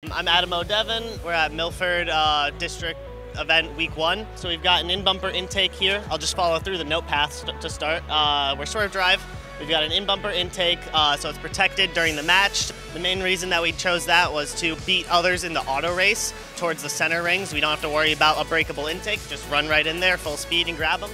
I'm Adam O'Devin. We're at Milford District event week 1. So we've got an in-bumper intake here. I'll just follow through the note path to start. We're swerve drive. We've got an in-bumper intake, so it's protected during the match. The main reason that we chose that was to beat others in the auto race towards the center rings. We don't have to worry about a breakable intake, just run right in there, full speed and grab them.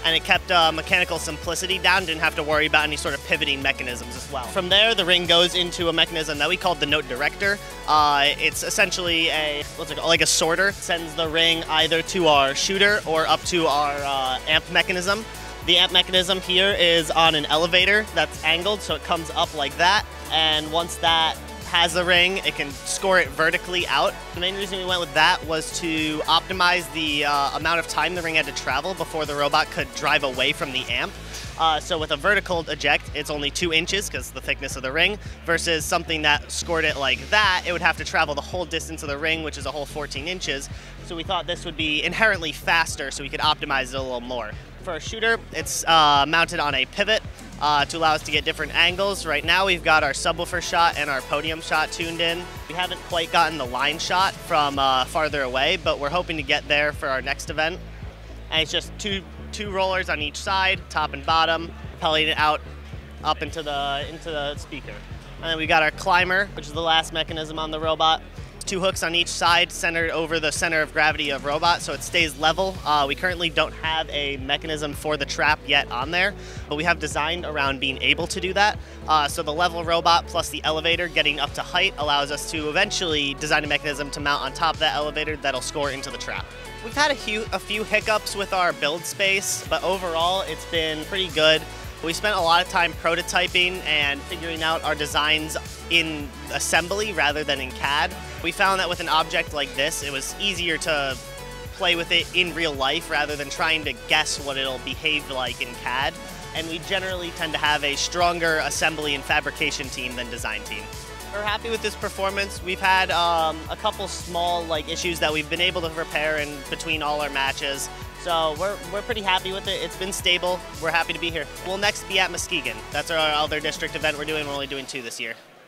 And it kept mechanical simplicity down, didn't have to worry about any sort of pivoting mechanisms as well. From there, the ring goes into a mechanism that we called the note director. It's essentially like a sorter. It sends the ring either to our shooter or up to our amp mechanism. The amp mechanism here is on an elevator that's angled, so it comes up like that. And once that has the ring, it can score it vertically out. The main reason we went with that was to optimize the amount of time the ring had to travel before the robot could drive away from the amp. So with a vertical eject, it's only 2 inches because of the thickness of the ring, versus something that scored it like that, it would have to travel the whole distance of the ring, which is a whole 14 inches. So we thought this would be inherently faster, so we could optimize it a little more. For a shooter, it's mounted on a pivot to allow us to get different angles. Right now we've got our subwoofer shot and our podium shot tuned in. We haven't quite gotten the line shot from farther away, but we're hoping to get there for our next event. And it's just two rollers on each side, top and bottom, propelling it out up into the speaker. And then we got our climber, which is the last mechanism on the robot. 2 hooks on each side centered over the center of gravity of robot, so it stays level. We currently don't have a mechanism for the trap yet on there, but we have designed around being able to do that. So the level robot plus the elevator getting up to height allows us to eventually design a mechanism to mount on top of that elevator that'll score into the trap. We've had a few hiccups with our build space, but overall it's been pretty good. We spent a lot of time prototyping and figuring out our designs in assembly rather than in CAD. We found that with an object like this, it was easier to play with it in real life rather than trying to guess what it'll behave like in CAD. And we generally tend to have a stronger assembly and fabrication team than design team. We're happy with this performance. We've had a couple small issues that we've been able to repair in between all our matches. So we're pretty happy with it. It's been stable. We're happy to be here. We'll next be at Muskegon. That's our other district event we're doing. We're only doing 2 this year.